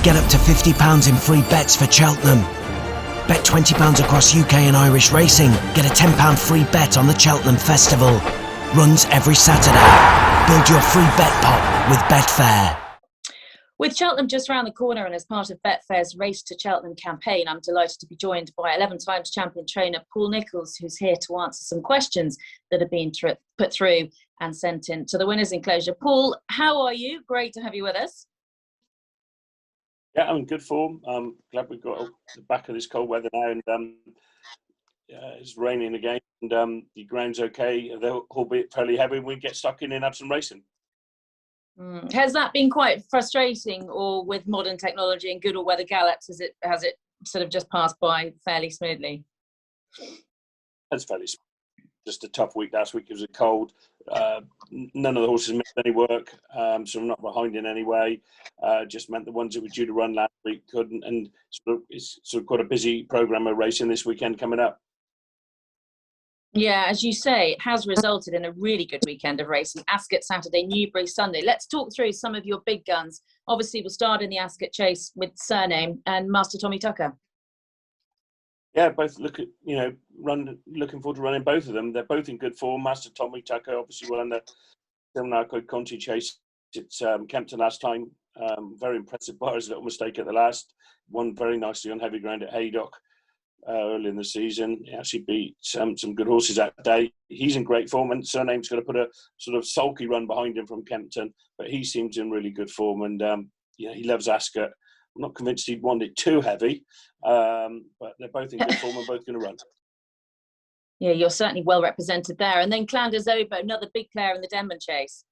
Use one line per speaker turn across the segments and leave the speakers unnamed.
Get up to £50 in free bets for Cheltenham. Bet £20 across UK and Irish racing. Get a £10 free bet on the Cheltenham Festival. Runs every Saturday. Build your free bet pot with Betfair.
With Cheltenham just round the corner and as part of Betfair's Race to Cheltenham campaign, I'm delighted to be joined by 11 times champion trainer Paul Nicholls, who's here to answer some questions that have been put through and sent in to the Winners Enclosure. Paul, how are you? Great to have you with us.
Yeah, I'm in good form. I'm glad we've got the back of this cold weather now, and it's raining again, and the ground's okay, albeit fairly heavy. We get stuck in and have some racing.
Has that been quite frustrating, or with modern technology and good all-weather gallops, has it sort of just passed by fairly smoothly?
It's fairly smooth. Just a tough week last week. It was cold. None of the horses missed any work, so I'm not behind in any way. Just meant the ones that were due to run last week couldn't, and it's sort of got a busy programme of racing this weekend coming up.
Yeah, as you say, it has resulted in a really good weekend of racing. Ascot Saturday, Newbury Sunday. Let's talk through some of your big guns. Obviously, we'll start in the Ascot Chase with Surname and Master Tommy Tucker.
Yeah, both looking forward to running both of them. They're both in good form. Master Tommy Tucker obviously won the Silnarco Conti Chase at Kempton last time. Very impressive by his little mistake at the last. Won very nicely on heavy ground at Haydock early in the season. He actually beat some good horses that day. He's in great form, and Surname's going to put a sort of sulky run behind him from Kempton, but he seems in really good form, and he loves Ascot. I'm not convinced he'd want it too heavy, but they're both in good form and both going to run.
Yeah, you're certainly well represented there. And then Clanders Obo, another big player in the Denman Chase.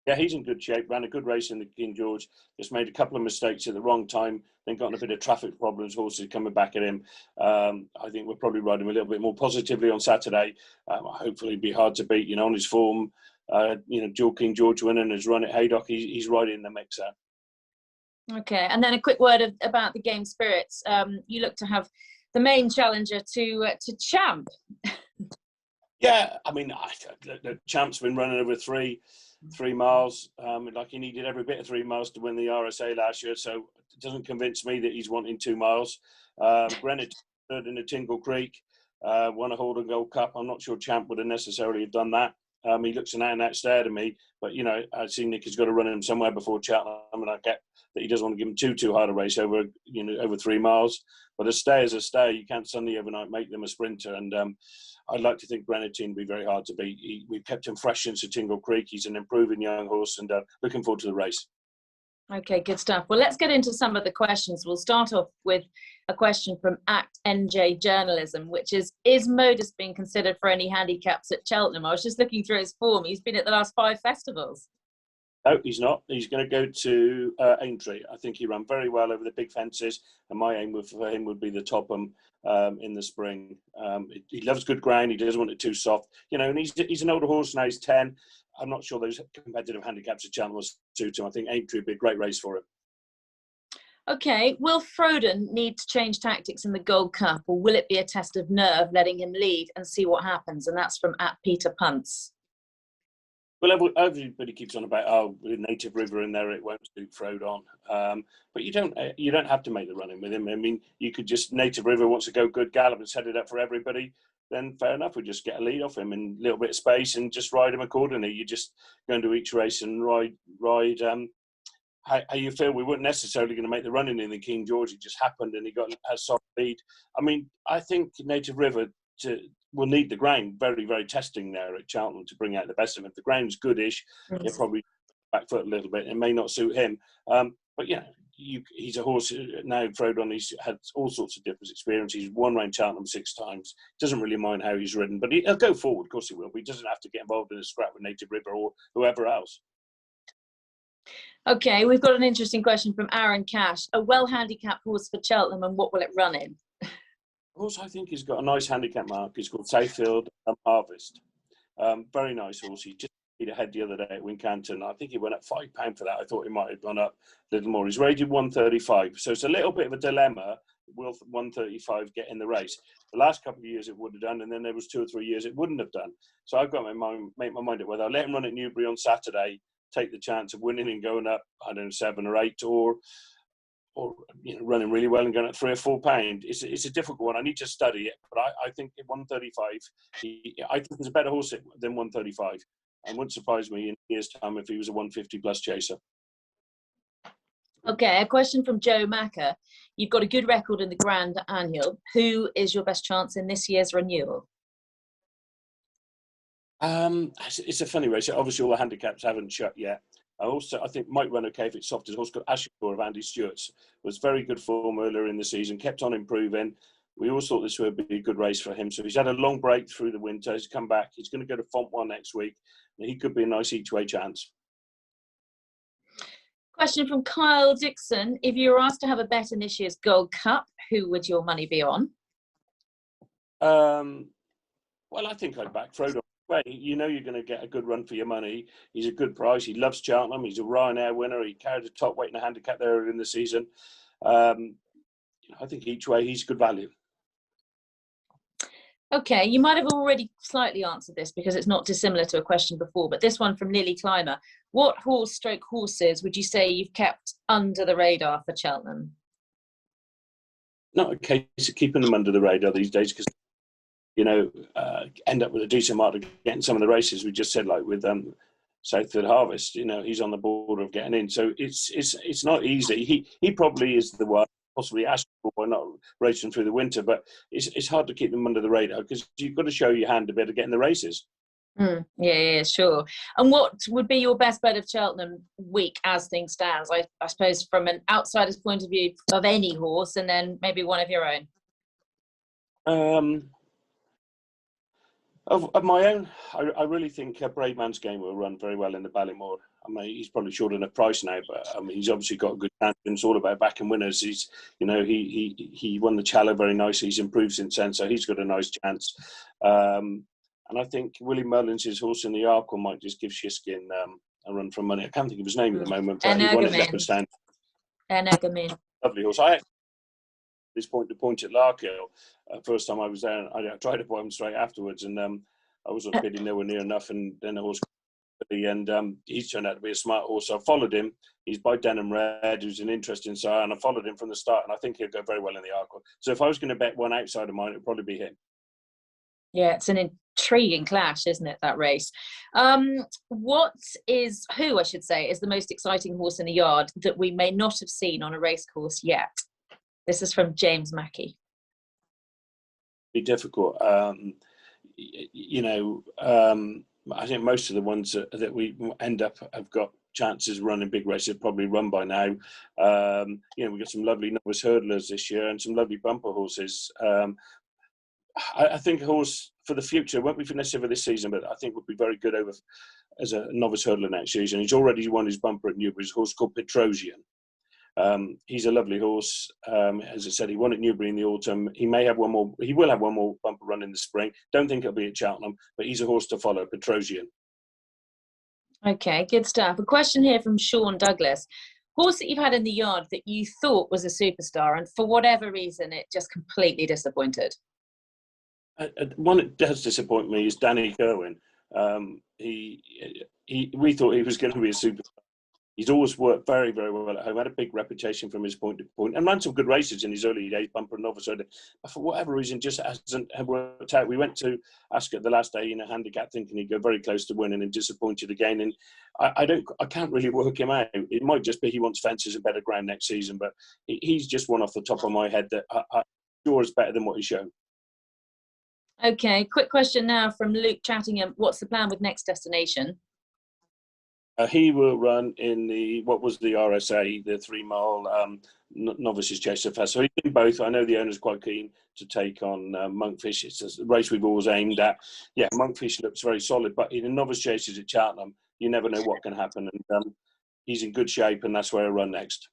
Yeah, he's in good shape. Ran a good race in the King George. Just made a couple of mistakes at the wrong time. Then got in a bit of traffic problems. Horses coming back at him. I think we'll probably ride him a little bit more positively on Saturday. Hopefully, it'll be hard to beat. On his form. Dual King George winning his run at Haydock. He's right in the mix there.
Okay, and then a quick word about the game spirits. You look to have the main challenger to Champ.
Yeah, I mean, the Champ's been running over 3 miles. Like he needed every bit of 3 miles to win the RSA last year, so it doesn't convince me that he's wanting 2 miles. Greenwich third in the Tingle Creek, won a Holden Gold Cup. I'm not sure Champ would have necessarily have done that. He looks an out-and-out stare to me, but I see Nick has got to run him somewhere before Cheltenham, and I get that he doesn't want to give him too hard a race over 3 miles. But a stay is a stay. You can't suddenly overnight make them a sprinter, and I'd like to think Grenadine will be very hard to beat. We've kept him fresh since Tingle Creek. He's an improving young horse, and looking forward to the race. Okay,
good stuff. Well, let's get into some of the questions. We'll start off with a question from @NJ Journalism, which is Modus being considered for any handicaps at Cheltenham? I was just looking through his form. He's been at the last 5 festivals.
No, he's not. He's going to go to Aintree. I think he ran very well over the big fences, and my aim for him would be the Topham in the spring. He loves good ground. He doesn't want it too soft. And he's an older horse now. He's 10. I'm not sure those competitive handicaps at Cheltenham will suit him. I think Aintree would be a great race for him.
Okay, will Frodon need to change tactics in the Gold Cup, or will it be a test of nerve, letting him lead and see what happens? And that's from @Peter Punts.
Well, everybody keeps on about, with Native River in there, it won't suit Frodon. But you don't have to make the running with him. I mean, you could just, Native River wants to go good gallop and set it up for everybody, then fair enough. We just get a lead off him in a little bit of space and just ride him accordingly. You just go into each race and ride how you feel. We weren't necessarily going to make the running in the King George. It just happened and he got a soft lead. I mean, I think Native River will need the ground very, very testing there at Cheltenham to bring out the best of him. If the ground's goodish, he'll probably back foot a little bit. It may not suit him. But he's a horse now. Frodon, he's had all sorts of different experiences. He's won round Cheltenham 6 times. Doesn't really mind how he's ridden, but he'll go forward. Of course he will. But he doesn't have to get involved in a scrap with Native River or whoever else.
Okay, we've got an interesting question from Aaron Cash. A well-handicapped horse for Cheltenham, and what will it run in?
Horse I think he's got a nice handicap mark. He's called Safefield Harvest. Very nice horse. He just beat ahead the other day at Wincanton. I think he went up £5 for that. I thought he might have gone up a little more. He's rated 135. So it's a little bit of a dilemma. Will 135 get in the race? The last couple of years it would have done, and then there was 2 or 3 years it wouldn't have done. So I've got to make my mind up whether I let him run at Newbury on Saturday, take the chance of winning and going up, I don't know, 7 or 8, or running really well and going at 3 or 4 pound. It's a difficult one. I need to study it, but I think at 135, I think there's a better horse than 135. And wouldn't surprise me in a year's time if he was a 150 plus chaser.
Okay, a question from Joe Macker. You've got a good record in the Grand Annual. Who is your best chance in this year's renewal?
It's a funny race. Obviously, all the handicaps haven't shut yet. I think might run okay if it's soft. His horse called Ashore of Andy Stewart's was very good form earlier in the season, kept on improving. We all thought this would be a good race for him. So he's had a long break through the winter. He's come back. He's going to go to Font 1 next week. He could be a nice each-way chance.
Question from Kyle Dixon. If you were asked to have a bet in this year's Gold Cup, who would your money be on?
Well, I think I'd back Frodo. You know you're going to get a good run for your money. He's a good price. He loves Cheltenham. He's a Ryanair winner. He carried a top weight in a handicap there in the season. I think each way he's good value.
Okay, you might have already slightly answered this because it's not dissimilar to a question before, but this one from Lily Clymer. What horses would you say you've kept under the radar for Cheltenham?
Not a case of keeping them under the radar these days because, end up with a decent mark to get in some of the races. We just said, like with Southfield Harvest, he's on the border of getting in. So it's not easy. He probably is the one, possibly Ashford, or not racing through the winter, but it's hard to keep them under the radar because you've got to show your hand a bit to get in the races.
Yeah, sure. And what would be your best bet of Cheltenham week as things stands? I suppose from an outsider's point of view of any horse, and then maybe one of your own.
Of my own, I really think Brave Man's Game will run very well in the Ballymore. I mean, he's probably short on a price now, but I mean, he's obviously got a good chance. It's all about backing winners. He's, he won the Challow very nicely. He's improved since then, so he's got a nice chance. And I think Willie Mullins, his horse in the Arkle, might just give Shiskin a run for money. I can't think of his name at the moment, but he won at Leopard Stand.
Energumen.
Lovely horse. I this point to point at Larkhill. First time I was there, I tried to buy him straight afterwards, and I wasn't bidding nowhere near enough. And then the horse, and he's turned out to be a smart horse. So I followed him. He's by Denham Red, who's an interesting sire, and I followed him from the start. And I think he'll go very well in the Arkle. So if I was going to bet one outside of mine, it'd probably be him.
Yeah, it's an intriguing clash, isn't it, that race? Who I should say, is the most exciting horse in the yard that we may not have seen on a racecourse yet? This is from James Mackey.
Be difficult. I think most of the ones that we end up have got chances of running big races probably run by now. We've got some lovely novice hurdlers this year and some lovely bumper horses. I think a horse for the future won't be for necessarily this season, but I think would be very good over as a novice hurdler next season. He's already won his bumper at Newbury. His horse called Petrosian. He's a lovely horse. As I said, he won at Newbury in the autumn. He may have one more. He will have one more bumper run in the spring. Don't think it'll be at Cheltenham, but he's a horse to follow, Petrosian.
Okay, good stuff. A question here from Sean Douglas. Horse that you've had in the yard that you thought was a superstar, and for whatever reason, it just completely disappointed.
One that does disappoint me is Danny Kerwin. We thought he was going to be a superstar. He's always worked very, very well at home. Had a big reputation from his point to point, and ran some good races in his early days, bumper and novice. But for whatever reason, just hasn't worked out. We went to Ascot the last day in a handicap, thinking he'd go very close to winning, and disappointed again. And I can't really work him out. It might just be he wants fences and better ground next season, but he's just one off the top of my head that I'm sure is better than what he's shown.
Okay, quick question now from Luke Chattingham. What's the plan with Next Destination?
He will run in the RSA, the 3 mile novices chaser fest. So he's in both. I know the owner's quite keen to take on Monkfish. It's a race we've always aimed at. Yeah, Monkfish looks very solid, but in the novice chasers at Cheltenham, you never know what can happen. And he's in good shape, and that's where he'll run next.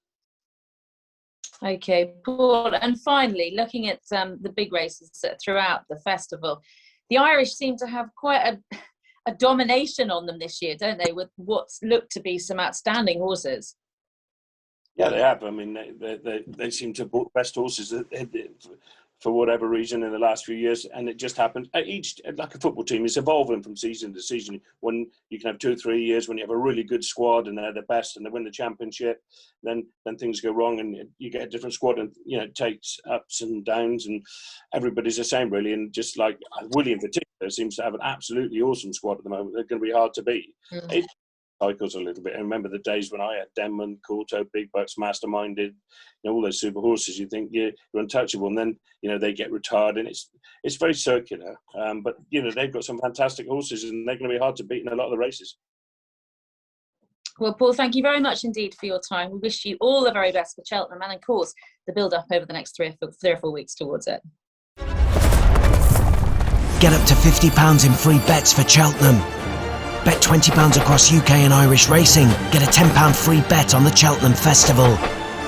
Okay, Paul. And finally, looking at the big races throughout the festival, the Irish seem to have quite a domination on them this year, don't they, with what's looked to be some outstanding horses?
Yeah, they have. I mean, they seem to have bought best horses for whatever reason in the last few years, and it just happened. Each, like a football team, is evolving from season to season. When you can have 2 or 3 years when you have a really good squad and they're the best and they win the championship, then things go wrong and you get a different squad, and it takes ups and downs, and everybody's the same really. And just like Willie in particular seems to have an absolutely awesome squad at the moment. They're going to be hard to beat. It cycles a little bit. I remember the days when I had Denman, Courto, Big Bucks, Masterminded, all those super horses. You think you're untouchable, and then they get retired, and it's very circular. But they've got some fantastic horses, and they're going to be hard to beat in a lot of the races.
Well, Paul, thank you very much indeed for your time. We wish you all the very best for Cheltenham, and of course the build up over the next 3 or 4 weeks towards it.
Get up to £50 in free bets for Cheltenham. Bet £20 across UK and Irish racing. Get a £10 free bet on the Cheltenham Festival.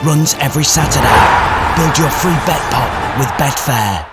Runs every Saturday. Build your free bet pot with Betfair.